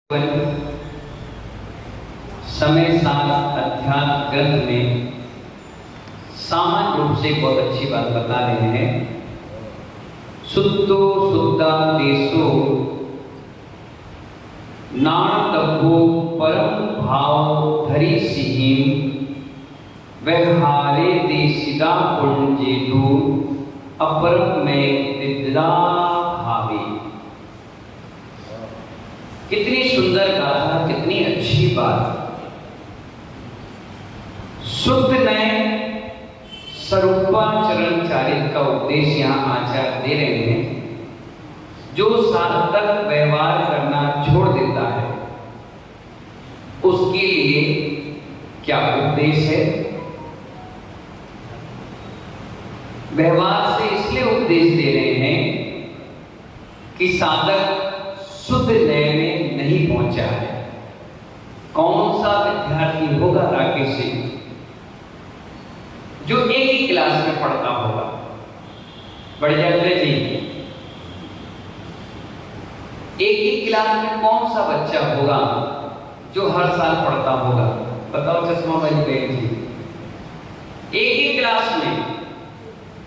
समय साथ अध्यात्म ग्रंथ में सामान्य रूप से बहुत अच्छी बात बता रहे हैं। शुद्धो शुद्धा देशो नाणतभो परम भाव धरी सिहिम व्यवहारे देशिदा पुण्येतु अपरम में विद्या भावे। कितनी सुंदर गाथा, कितनी अच्छी बात। शुद्ध नए स्वरूपाचरण चारित्र का उपदेश यहाँ आचार्य दे रहे हैं। जो सार्थक व्यवहार करना छोड़ देता है उसके लिए क्या उपदेश है। व्यवहार से इसलिए उपदेश दे रहे हैं कि साधक शुद्ध नय में नहीं पहुंचा है। कौन सा विद्यार्थी होगा राकेश सिंह जो एक ही क्लास में पढ़ता होगा? बढ़ जाते जी। एक ही क्लास में कौन सा बच्चा होगा जो हर साल पढ़ता होगा? बताओ चश्मा वाली बहन जी। एक ही क्लास में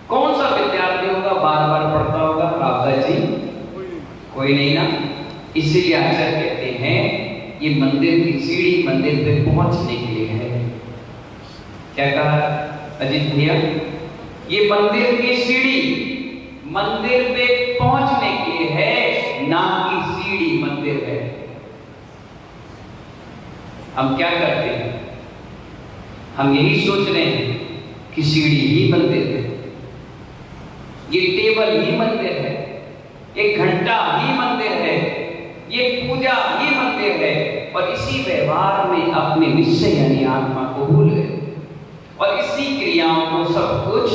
कौन सा विद्यार्थी होगा बार बार पढ़ता होगा? आपका जी कोई नहीं ना। इसीलिए आचार्य कहते हैं ये मंदिर की सीढ़ी मंदिर पे पहुंचने के लिए है। क्या कहा अजीत भैया? ये मंदिर की सीढ़ी मंदिर पे पहुंचने के लिए है, ना कि सीढ़ी मंदिर है। हम क्या करते हैं? हम यही सोच रहे हैं कि सीढ़ी ही मंदिर है, ये टेबल ही मंदिर है, ये घंटा ही मंदिर है, ये पूजा ही मंदिर है। और इसी व्यवहार में अपने निश्चय यानी आत्मा को भूल गए और इसी क्रियाओं को सब कुछ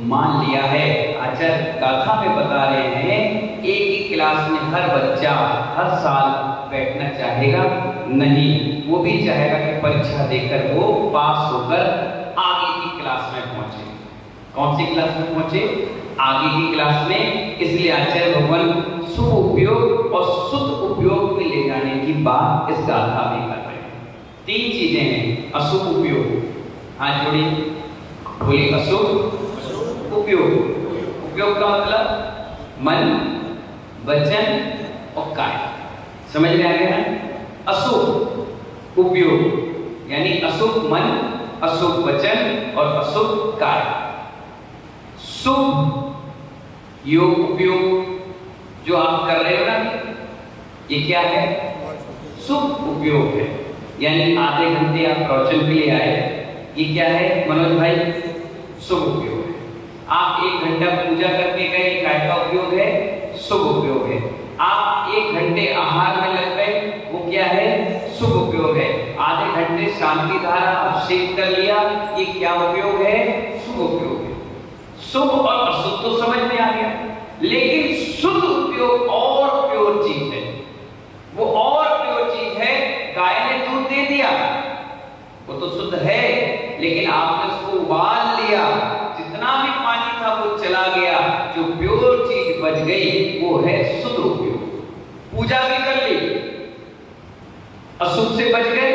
मान लिया है। आचार्य गाथा में बता रहे हैं एक ही क्लास में हर बच्चा हर साल बैठना चाहेगा नहीं। वो भी चाहेगा कि परीक्षा देकर वो पास होकर आगे की क्लास में पहुंचे। कौन सी क्लास में पहुंचे? आगे की क्लास में। इसलिए आचार्य भगवान शुभ उपयोग और शुद्ध उपयोग में ले जाने की बात इस गाथा में कर रहे हैं। तीन चीजें हैं। अशुभ उपयोग, हाथ जोड़िए, बोलिए अशुभ उपयोग। उपयोग का मतलब मन, वचन और काय। समझ में आ गया है? अशुभ उपयोग यानी अशुभ मन, अशुभ वचन और अशुभ काय। शुभ योग उपयोग जो आप कर रहे हो ना, ये क्या है? शुभ उपयोग है। यानी आधे घंटे आप प्रवचन के लिए आए, ये क्या है मनोज भाई? शुभ उपयोग है। आप 1 घंटा पूजा करके गए, काय का उपयोग है? शुभ उपयोग है। आप 1 घंटे आहार में लग गए, वो क्या है? शुभ उपयोग है। आधे घंटे शांति धारा अभिषेक कर लिया, ये क्या उपयोग है? शुभ उपयोग है। शुभ और अशुभ तो समझ में आ गया, लेकिन शुद्ध उपयोग और प्योर चीज है। वो और प्योर चीज है। गाय ने दूध दे दिया, वो तो शुद्ध है, लेकिन आपने उसको उबाल लिया, जितना भी पानी था वो चला गया, जो प्योर चीज बच गई वो है शुद्ध उपयोग। पूजा भी कर ली, अशुभ से बच गए,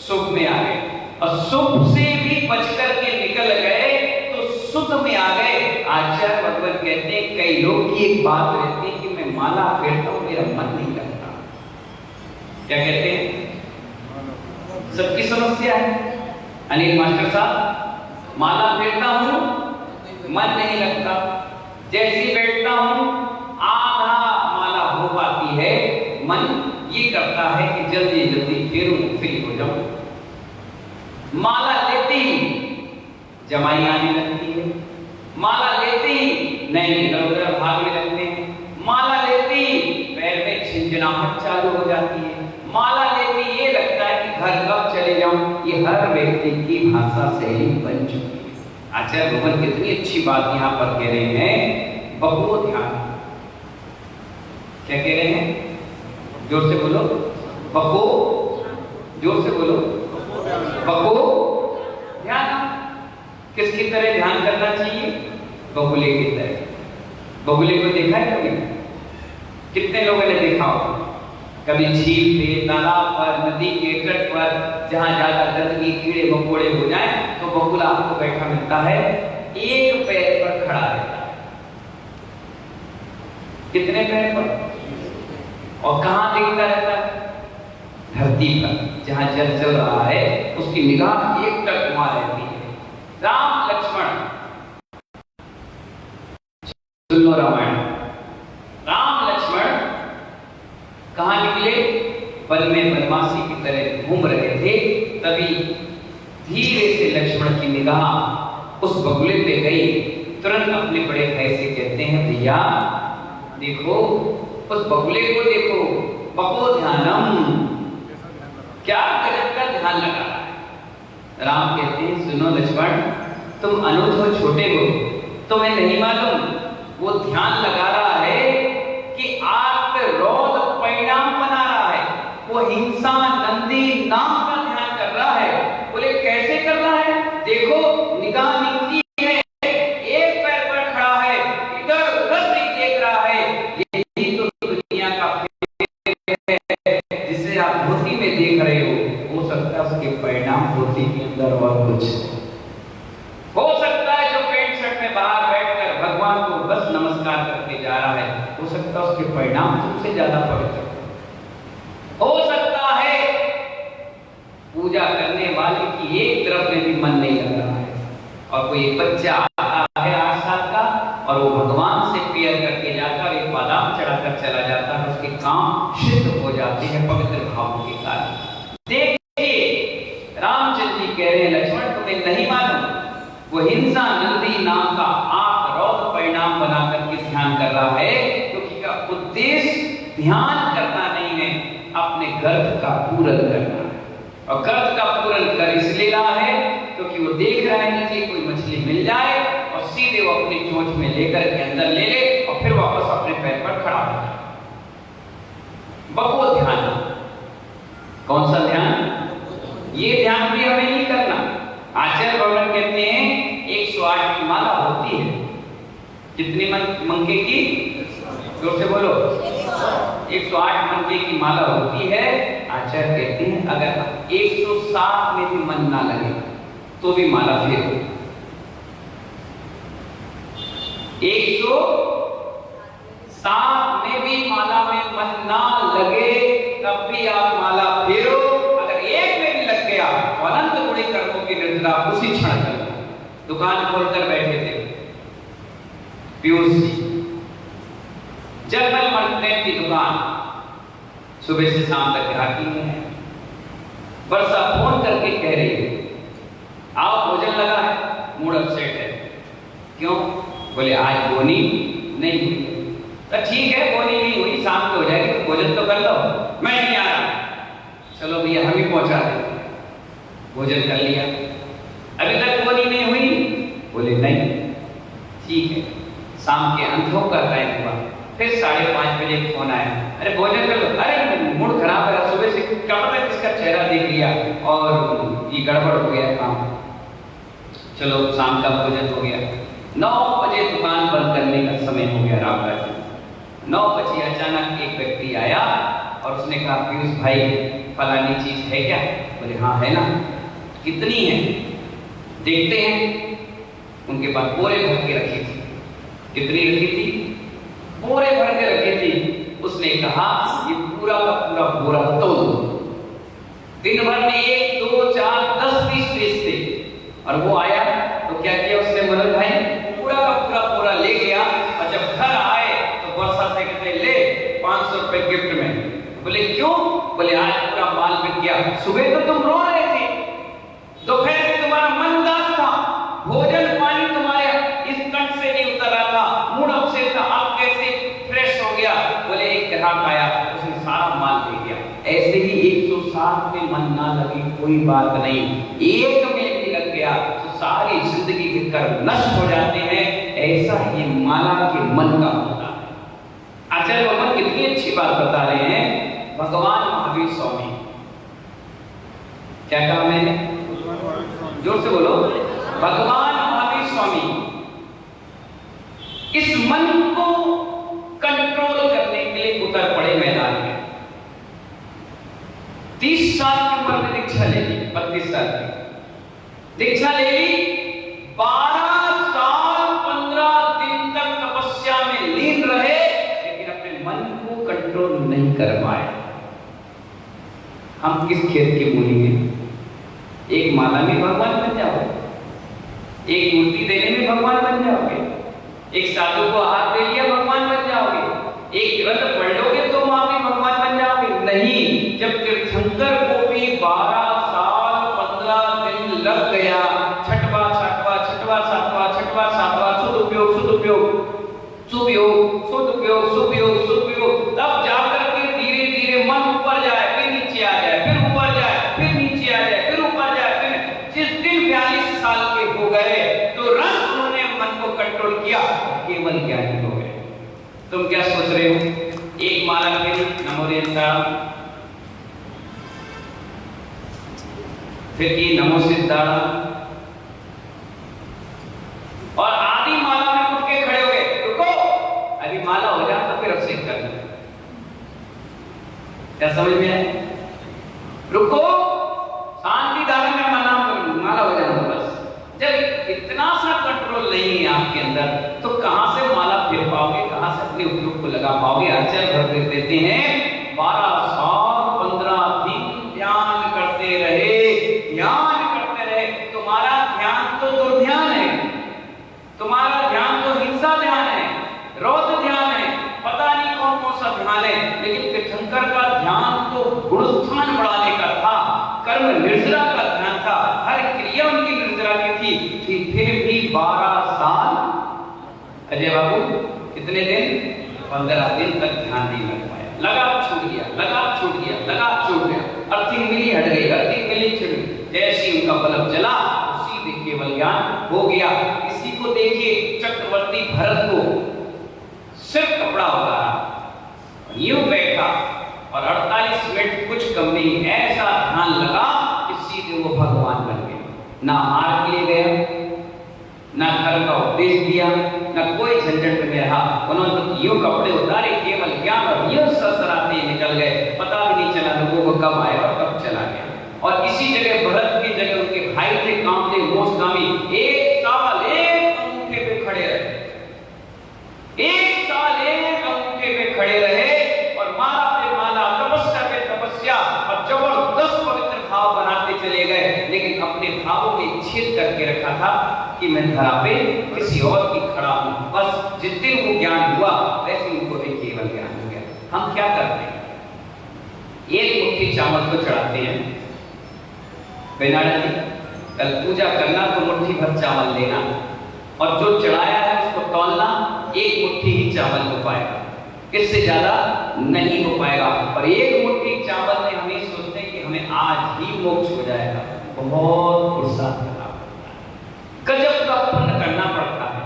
शुभ में आ गए। अशुभ से भी बच करके निकल गए तो शुद्ध में आ गए। आचार्य भगवान कहते हैं कई लोग की एक बात रहती है कि मैं माला फेरता हूं, मेरा मन नहीं लगता। क्या कहते हैं? सबकी समस्या है। अनिल मास्टर साहब, माला फेरता हूं, मन नहीं लगता। जैसे बैठता हूं आधा माला हो पाती है, मन ये करता है कि जल्दी जल्दी फेरूं, फ्री हो जाऊं। माला लेते ही जमाई आने लगती है, माला लेते ही नए इधर भागने लगते हैं, माला लेते ही पैर में झिंझनाहट चालू हो जाती है, माला लेते ही ये लगता है कि घर कब चले जाऊं। ये हर व्यक्ति की भाषा शैली बन चुकी है। आचार्य भगवान कितनी अच्छी बात यहाँ पर कह रहे हैं, बहु ध्यान। क्या कह रहे हैं? जोर से बोलो, बहु। जोर से बोलो, बहु ध्यान। किसकी तरह ध्यान करना चाहिए? बगुले की तरह। बगुले को देखा है कभी? कितने लोगों ने देखा होगा? कभी झील पे, तालाब पर, नदी के तट पर जहां ज्यादा गंदगी, कीड़े मकोड़े हो जाए तो बगुला आपको बैठा मिलता है, एक पैर पर खड़ा रहता है। कितने पैर पर? और कहां देखता रहता है? धरती पर, जहां जल चल रहा है उसकी निगाह एक तक वहां रहती है। राम लक्ष्मण, सुन लो रामायण। राम लक्ष्मण कहां निकले? वन में बनवासी की तरह घूम रहे थे, तभी धीरे से लक्ष्मण की निगाह उस बगुले पे गई। तुरंत अपने बड़े भाई से कहते हैं, भैया देखो उस बगुले को देखो, बको ध्यानम, क्या गजब का ध्यान लगा रहा है। राम कहते हैं, सुनो लक्ष्मण, तुम अनुज हो, छोटे हो, तुम्हें नहीं मालूम वो ध्यान लगा रहा है कि आप पे रौद परिणाम बना रहा है। वो हिंसा नंदी नाम का ध्यान कर रहा है। बोले कैसे कर रहा है? देखो निगाह नीति है, एक पैर पर खड़ा है, इधर उधर नहीं देख रहा है। यही तो दुनिया का है जिसे आप धोती में देख रहे हो सकता है उसके परिणाम धोती के अंदर और कुछ हो सकता है। जो पेंट शर्ट में बाहर बैठकर भगवान को बस नमस्कार करके जा रहा है, हो सकता है उसके परिणाम तुमसे ज्यादा पवित्र हो सकता है। पूजा करने वाले की एक तरफ में भी मन नहीं लग रहा है, और कोई एक बच्चा आता है 8 साल का और वो भगवान से प्रेयर करके जाकर एक बादाम चढ़ाकर चला जाता है, उसके काम सिद्ध हो जाते हैं पवित्र भाव के कारण। देखिए रामचंद्र जी कह रहे हैं, लक्ष्मण तुम्हें नहीं मालूम वो हिंसा नंदी नाम का आप रौद परिणाम बनाकर के ध्यान कर रहा है, क्योंकि का उद्देश्य ध्यान करना नहीं है, अपने गर्भ का पूरन करना है। और गर्भ का पूरन कर इसलिए रहा है क्योंकि वो देख रहा है नीचे कोई मछली मिल जाए और सीधे वो अपनी चोंच में लेकर के अंदर ले ले और फिर वापस अपने पैर पर खड़ा हो जाए। बको ध्यान, कौन सा ध्यान? ये ध्यान भी हमें नहीं करना। आचार्य भगवान कहते हैं 108 की माला होती है। कितनी मंगे की? जोर से बोलो। 108 मंगे की माला होती है। आचार्य कहते हैं अगर 107 में भी मन ना लगे तो भी माला फेरो। 107 में भी माला में मन ना लगे तब भी आप माला फेरो। अगर एक में भी लग गया तो अनंत गुणी कर्मों की निद्रा उसी क्षण कर। दुकान खोलकर बैठे थे पीयूष जी, जनरल मर्चेंट की दुकान, सुबह से शाम तक ग्राहकी है। वर्षा फोन करके कह रही है आओ भोजन लगा है, मूड अपसेट है। क्यों? बोले आज बोनी नहीं हुई। तो ठीक है बोनी नहीं हुई, शाम को हो जाएगी तो भोजन तो कर लो। मैं नहीं आ रहा। चलो भैया हम ही पहुंचा देंगे। भोजन कर लिया, अभी तक बोनी नहीं हुई। बोले नहीं। ठीक है, शाम के अंधों का टाइम हुआ, फिर 5:30 बजे फोन आया, अरे भोजन कर लो। अरे मूड खराब है, सुबह से क्या पता किसका चेहरा देख लिया और ये गड़बड़ हो गया काम। चलो शाम का भोजन हो गया। 9 बजे दुकान बंद करने का समय हो गया। राम राज 9 बजे अचानक एक व्यक्ति आया और उसने कहा पीयूष भाई फलानी चीज है क्या? बोले हाँ है ना। कितनी है? देखते हैं। उनके पास बोरे भर के रखी थी। कितनी रखी थी? बोरे भर के रखी थी। उसने कहा ये पूरा का पूरा बोरा तोल दो। दिन भर में 1, 2, 4, 10 पीस बेचते। और वो आया तो क्या किया उसने? मनोज भाई पूरा का पूरा बोरा ले गया और जब घर आए तो वर्षा से कहते ले 500 रुपए गिफ्ट में। बोले क्यों? बोले आज पूरा माल बिक गया। सुबह तो तुम रो रहे थे, दोपहर में तुम्हारा मन उदास था, भोजन पानी तुम्हारे इस कंठ से नहीं उतर रहा था, मूड अपसेट था, अब कैसे फ्रेश हो गया? बोले एक ग्राहक आया, उसने सारा माल दे दिया। ऐसे ही 107 में मन ना लगे कोई बात नहीं, एक में भी लग गया तो सारी जिंदगी के कर्म नष्ट हो जाते हैं। ऐसा ही माला के मन का होता है। आचार्य भगवान कितनी अच्छी बात बता रहे हैं। भगवान महावीर स्वामी, क्या कहा मैंने? जोर से बोलो। भगवान महावीर स्वामी इस मन को कंट्रोल करने के लिए उतर पड़े मैदान में। 30 साल की उम्र में दीक्षा ले ली, 32 साल की दीक्षा ले ली, 12 साल 15 दिन तक तपस्या में लीन रहे, लेकिन अपने मन को कंट्रोल नहीं कर पाए। हम किस खेत की मूली हैं? एक माला में भगवान बन जाओगे, एक मूर्ति देने में भगवान बन जाओगे, एक साधु को हाथ दे लिया भगवान बन जाओगे, एक ग्रंथ पढ़ लोगे तो वहां भी भगवान बन जाओगे। नहीं, जब तीर्थंकर को भी 12 साल 15 दिन लग गया, छठवा सातवा छठवा सातवा छठवा सातवा सदुपयोग सदुपयोग सुपयोग सदुपयोग सुपयोग सुपयोग, तब जाकर के धीरे धीरे मन ऊपर जाए, फिर नीचे आ जाए, फिर ऊपर जाए, फिर नीचे आ जाए, फिर ऊपर जाए। फिर जिस दिन 42 साल के हो गए तो रस उन्होंने मन को कंट्रोल किया, केवल ज्ञानी हो गए। तुम क्या सोच रहे हो? एक माला फिर नमो देवता, फिर ये नमो सिद्धा, और आधी माला में उठ के खड़े हो गए। रुको, अभी माला हो जाए तो फिर अभिषेक कर लो। क्या समझ में आया? रुको, शांति धारण में माला हो जाए बस। जब इतना सा कंट्रोल नहीं है आपके अंदर, तो कहां से माला फेर पाओगे, कहां से अपने उपयोग को लगा पाओगे? आचार्य भर देते हैं 12 साल 15 दिन ध्यान करते रहे, ध्यान करते रहे। तुम्हारा ध्यान तो दुर्ध्यान है, तुम्हारा ध्यान तो हिंसा ध्यान है, रौद्र ध्यान है, पता नहीं कौन कौन सा ध्यान है, लेकिन तीर्थंकर का ध्यान तो गुणस्थान बढ़ाने का था, कर्म निर्जरा का ध्यान था, हर क्रिया उनकी निर्जरा की थी। फिर भी 12 साल, अजय बाबू कितने दिन? 15 दिन तक ध्यान नहीं लग पाया, लगाव छूट गया, लगाव छूट गया, लगाव छूट गया, अर्थिंग मिली हट गई, अर्थिंग मिली छूट गई। जैसे उनका बल्ब जला, उसी में केवल ज्ञान हो गया। इसी को देखिए चक्रवर्ती भरत को सिर्फ कपड़ा उतारा, यूं बैठा और 48 मिनट कुछ कम नहीं, ऐसा ध्यान लगा कि सीधे वो भगवान बन गए। ना हार लिए गया, ना धर्म का उपदेश दिया, ना कोई झंझट में रहा। उन्होंने तो यूं कपड़े उतारे, केवल ज्ञान और यूं सरसराते निकल गए, पता भी नहीं चला लोगों को कब आया और कब चला गया। और इसी जगह भरत की जगह उनके भाई थे कामदेव मोक्षगामी, 1 साल 1 अंगूठे पे खड़े रहे, 1 साल 1 अंगूठे पे खड़े रहे, और माला पे माला, तपस्या पे तपस्या, और जबरदस्त पवित्र भाव बनाते चले गए। लेकिन अपने भावों में छेद करके रखा था कि मैं धरा पे किसी और की खड़ा हूं। बस जिस दिन वो ज्ञान हुआ, वैसे उनको भी केवल ज्ञान हो गया। हम क्या करते हैं? एक मुट्ठी चावल को चढ़ाते हैं, बेनाड़ा जी कल पूजा करना तो मुट्ठी भर चावल लेना, और जो चढ़ाया है उसको तौलना, एक मुट्ठी ही चावल हो पाएगा, इससे ज्यादा नहीं हो पाएगा। और एक मुट्ठी चावल में हमें सोचते हैं कि हमें आज ही मोक्ष हो जाएगा, बहुत पुरुषार्थ करना पड़ता है, गजब का पुण्य करना पड़ता है,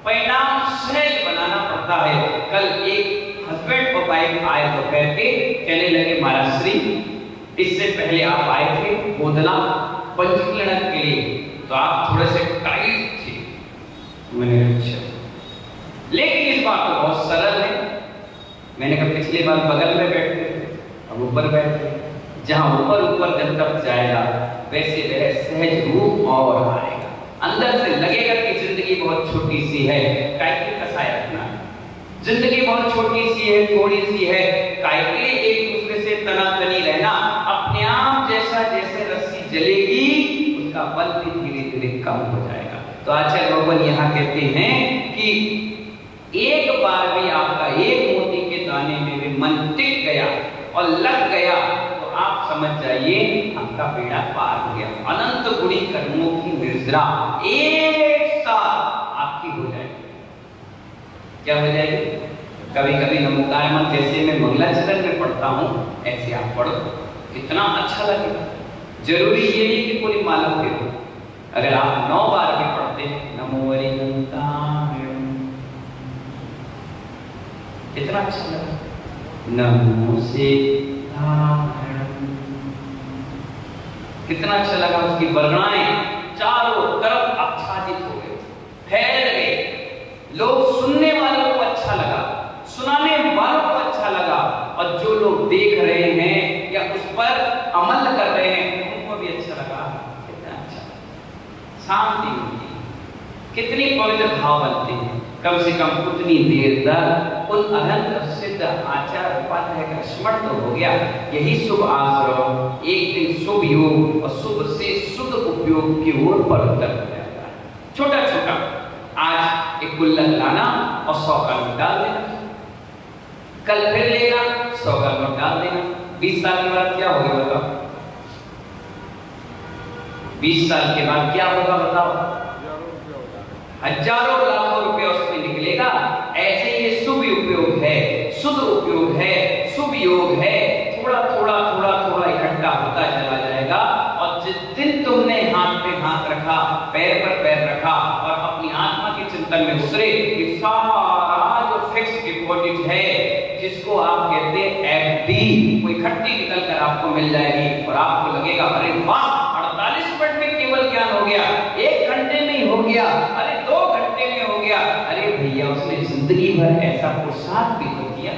परिणाम सहज बनाना पड़ता है। कल एक हस्बैंड और वाइफ आए तो कहने लगे महाराज श्री, इससे पहले आप आए थे बोधला पंचकलनक के लिए, तो आप थोड़े से टाइट थे। मैंने अच्छा, लेकिन इस बार तो बहुत सरल है। मैंने कहा पिछली बार बगल में बैठते थे, अब ऊपर बैठते, जहां ऊपर ऊपर जब तक जाएगा वैसे वह सहज रूप और आएगा। अंदर से लगेगा कि जिंदगी बहुत छोटी सी है, काहे कसाय रखना, जिंदगी बहुत छोटी सी है, थोड़ी सी है, काहे एक दूसरे से तनातनी रहना। अपने आप जैसा जैसे रस्सी जलेगी उसका बल भी धीरे धीरे कम हो जाएगा। तो आचार्य भगवान यहाँ कहते हैं कि एक बार भी आपका एक मोती के दाने में भी मन टिक गया और लग गया, तो आप समझ जाइए आपका बेड़ा पार हो गया। अनंत गुणी कर्मों की निर्जरा एक साथ आपकी हो जाएगी। क्या हो जाएगी? कभी कभी नमोकार मंत्र जैसे मैं मंगलाचरण में पढ़ता हूँ, ऐसे आप पढ़ो, कितना अच्छा लगेगा। जरूरी ये नहीं कि पूरी माला फेरो, अगर आप 9 बार भी पढ़ते हैं नमो अरिहंताय, कितना अच्छा लगा, नमो सिद्धाय, कितना अच्छा लगा। उसकी वर्णनाएं चारों तरफ आच्छादित हो गए, फैल गए, लोग सुनने वालों को अच्छा लगा, सुनाने वालों को अच्छा लगा, और जो लोग देख रहे हैं या उस पर अमल कर रहे हैं, उनको भी अच्छा लगा, कितना अच्छा, शांति मिलती, कितनी पवित्र भाव बनते हैं। कम से कम उतनी देर तक उन अनंत सिद्ध आचार उपाध्याय का स्मरण तो हो गया। यही शुभ आश्रम एक दिन शुभ योग और शुभ से शुद्ध उपयोग की ओर बढ़ता जाता है। छोटा छोटा आज एक गुल्लक लाना और 100 का नोट डाल देना, कल फिर लेना 100 का नोट डाल देना। 20 साल के बाद क्या होगा बताओ? 20 साल के बाद क्या होगा बताओ? हजारों लाखों रुपए उसमें निकलेगा। ऐसे ये शुभ उपयोग है, शुद्ध उपयोग है, शुभ योग है। थोड़ा थोड़ा थोड़ा थोड़ा इकट्ठा होता चला जाएगा और जिस दिन तुमने हाथ पे हाथ रखा, पैर पर पैर रखा और अपनी आत्मा के चिंतन में उतरे, ये सारा जो फिक्स डिपॉजिट है जिसको आप कहते हैं एफडी, वो इकट्ठी निकल कर आपको मिल जाएगी और आपको लगेगा अरे वाह 48 मिनट में केवल ज्ञान हो गया, 1 घंटे में ही हो गया, अरे 2 घंटे में हो गया। अरे भैया उसने जिंदगी भर ऐसा पुरुषार्थ भी तो किया।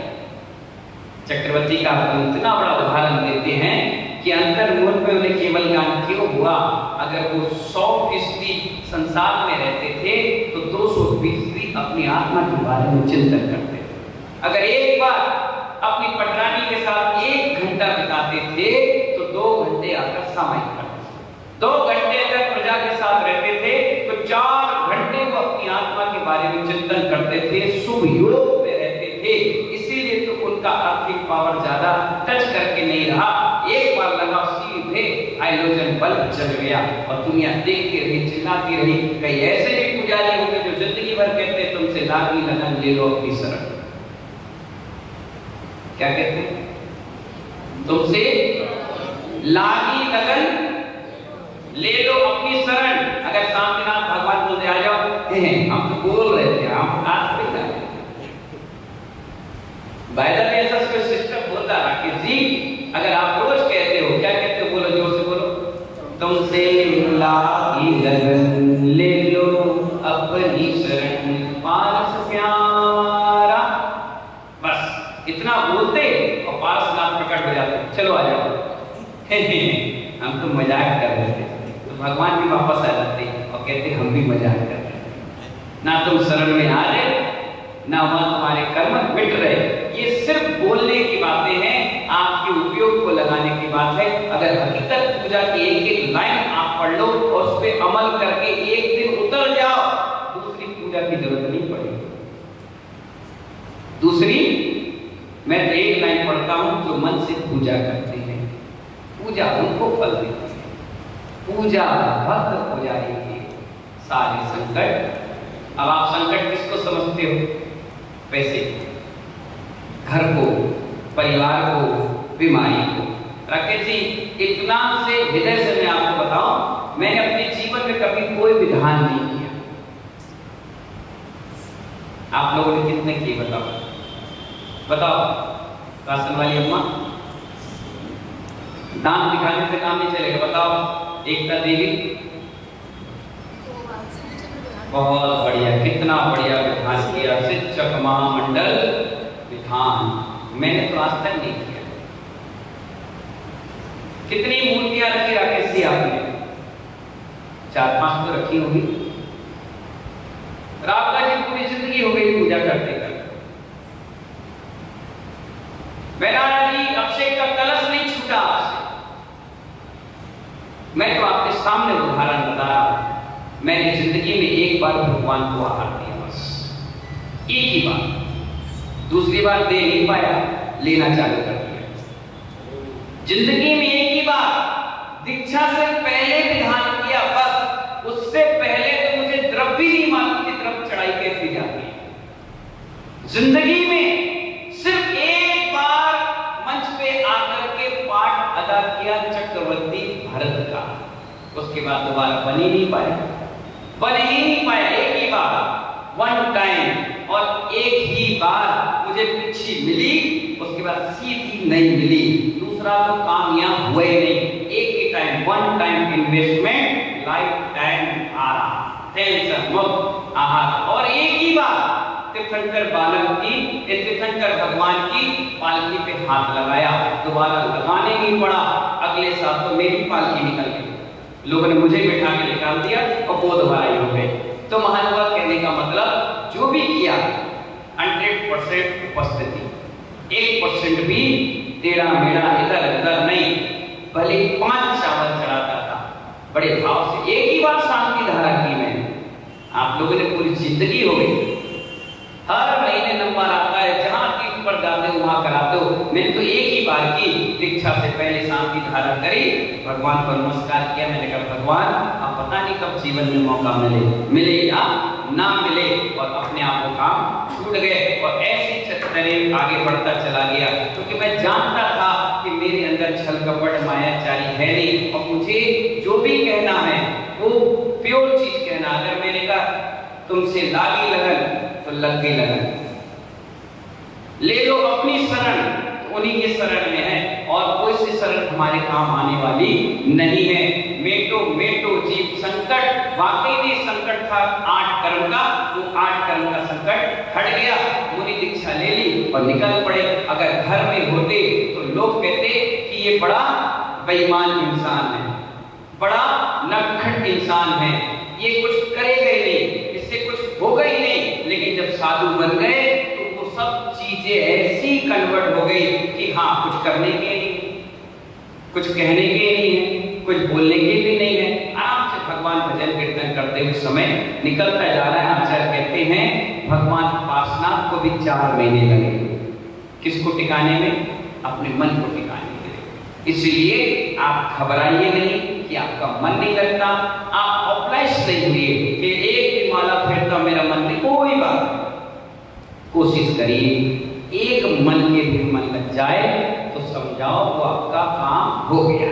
चक्रवर्ती का इतना बड़ा उदाहरण देते हैं कि अंतर्मूल में उन्हें केवल ज्ञान क्यों हुआ? अगर वो 100% संसार में रहते थे तो 220% अपनी आत्मा के बारे में चिंतन करते थे। अगर एक बार अपनी पटरानी के साथ 1 घंटा बिताते थे तो 2 घंटे आकर सामायिक करते, 2 घंटे अगर प्रजा के साथ रहते थे तो 4 घंटे वो अपनी आत्मा के बारे में चिंतन करते थे, शुभ योग में रहते थे। इसीलिए तो उनका आर्थिक पावर ज्यादा टच करके नहीं रहा। एक बार लगा सीधे हाइड्रोजन बल्ब जल गया और दुनिया देखती रही, चिल्लाती रही। कई ऐसे भी पुजारी होंगे जो जिंदगी भर कहते तुमसे लागी लगन ले लो अपनी शरण। क्या कहते हैं? तुमसे लागी लगन ले लो अपनी शरण। अगर शांतिनाथ भगवान बोलते आ जाओ, हम तो बोल रहे थे, हम आज पे जा रहे बाइबल में ऐसा कोई सिस्टम होता राकेश जी? अगर आप रोज कहते हो, क्या कहते हो? बोलो जोर से बोलो, तुमसे लागी लगन ले लो अपनी शरण पारस प्यारा। बस इतना बोलते और पारसनाथ प्रकट हो जाते, चलो आ जाओ। हम तो मजाक कर रहे थे, तो भगवान भी वापस आ जाते और कहते हम भी मजाक कर रहे हैं। ना तुम शरण में आ रहे, ना वहां तुम्हारे कर्म मिट रहे। ये सिर्फ बोलने की बातें हैं, आपके उपयोग को लगाने की बात है। अगर हकीकत पूजा की एक लाइन आप पढ़ लो और उस पर अमल करके एक दिन उतर जाओ, दूसरी पूजा की जरूरत नहीं पड़ेगी। दूसरी, मैं तो एक लाइन पढ़ता हूं, जो मन से पूजा करते हैं पूजा उनको फल देती है। पूजा भक्त पुजारी के सारे संकट। अब आप संकट किसको समझते हो? पैसे, घर को, परिवार को, बीमारी को। राकेश जी इतना से हृदय से मैं आपको बताऊं, मैंने अपने जीवन में कभी कोई विधान नहीं किया। आप लोगों ने कितने किए बताओ? बताओ राशन वाली अम्मा, दान दिखाने से काम नहीं चलेगा। बताओ एकता देवी, बहुत बढ़िया, कितना बढ़िया विधान किया। शिक्षक महामंडल विधान मैंने तो आज तक नहीं किया। कितनी मूर्तियां रखी राकेश जी आपने? 4-5 तो रखी होगी। राधा जी पूरी जिंदगी हो गई पूजा करते करते। मैदाना जी अभिषेक का कलश नहीं छूटा आपसे। मैं तो आपके सामने उदाहरण बता रहा हूं। मैंने जिंदगी में एक बार भगवान को आहार दिया, बस एक ही बार। दूसरी बार दे नहीं पाया, लेना चालू कर दिया। जिंदगी में एक ही बार दीक्षा से पहले विधान किया, बस। उससे पहले तो मुझे द्रव्य भी नहीं मालूम कि द्रव्य चढ़ाई कैसी जाती है। जिंदगी में सिर्फ एक बार मंच पे आकर के पाठ अदा किया चक्रवर्ती भरत का, उसके बाद दोबारा बन ही नहीं पाया, बन ही नहीं पाया। एक ही बार, वन टाइम, और एक ही बार मुझे पिछी मिली, उसके बाद सीधी नहीं मिली। दूसरा तो कामयाब हुए नहीं। एक ही time, one time investment, lifetime आराम, टेंशन मुक्त आहार। और एक ही बार तीर्थंकर बालक की, तीर्थंकर भगवान की पालकी पे हाथ लगाया, दोबारा लगाने नहीं पड़ा। अगले साल तो मेरी पालकी निकल गई, लोगों ने मुझे बिठा के निकाल दिया और बोध भराई हो गए। तो महानुभाव कहने का मतलब जो भी किया 100% उपस्थिति, 1% भी टेढ़ा मेढ़ा इधर उधर नहीं। भले 5 चावल चढ़ाता था, बड़े भाव से एक ही बार शांति धारा की मैंने। आप लोगों ने पूरी जिंदगी हो गई, हर महीने नंबर आता है, जहां तीर्थ पर जाते हो वहां करा दो। मैंने तो एक ही बार की, दीक्षा से पहले शांति धारा करी, भगवान को नमस्कार किया। मैंने कहा भगवान अब पता नहीं कब जीवन में मौका मिले या ना मिले, और अपने आप को काम छूट गए और ऐसे चतुर आगे बढ़ता चला गया, क्योंकि मैं जानता था कि मेरे अंदर छल कपट मायाचारी है नहीं, और मुझे जो भी कहना है वो प्योर चीज कहना। अगर मैंने कहा तुमसे लागी लगन तो लग गई लगन, ले लो अपनी शरण तो उन्हीं के शरण में है, और कोई सी शरण हमारे काम आने वाली नहीं है। मेटो मेटो जीव संकट, वाकई में संकट था 8 कर्म का, वो 8 कर्म का संकट हट गया। मुनि दीक्षा ले ली और निकल पड़े। अगर घर में होते तो लोग कहते कि ये बड़ा बेईमान इंसान है, बड़ा नटखट इंसान है, ये कुछ करेगा ही नहीं, इससे कुछ होगा ही नहीं। लेकिन जब साधु बन गए तो वो सब चीजें ऐसी कन्वर्ट हो गई कि हाँ, कुछ करने के नहीं, कुछ कहने के नहीं है, कुछ बोलने के भी नहीं है। आराम से भगवान भजन कीर्तन करते हुए समय निकलता जा रहा है। आचार्य कहते हैं भगवान उपासना को भी 4 महीने लगे। किसको टिकाने में? अपने मन को टिकाने के लिए। इसलिए आप घबराइए नहीं कि आपका मन नहीं लगता, आप ऑपलाइज नहीं हुए कि एक भी माला फेरता मेरा मन नहीं, कोई बात। कोशिश करिए एक मन के भी मन लग जाए तो समझाओ वो आपका काम हो गया।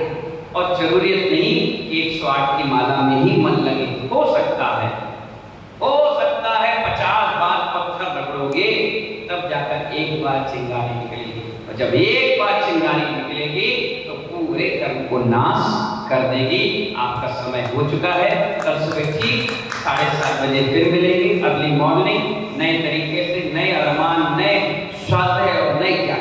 और जरूरत नहीं कि 108 की माला में ही मन लगे, हो सकता है 50 बार पत्थर रगड़ोगे तब जाकर एक बार चिंगारी निकलेगी, और जब एक बार चिंगारी निकलेगी तो पूरे कर्म को नाश कर देगी। आपका समय हो चुका है। कल सुबह ठीक 7:30 बजे फिर मिलेंगे, अगली मॉर्निंग नए तरीके से।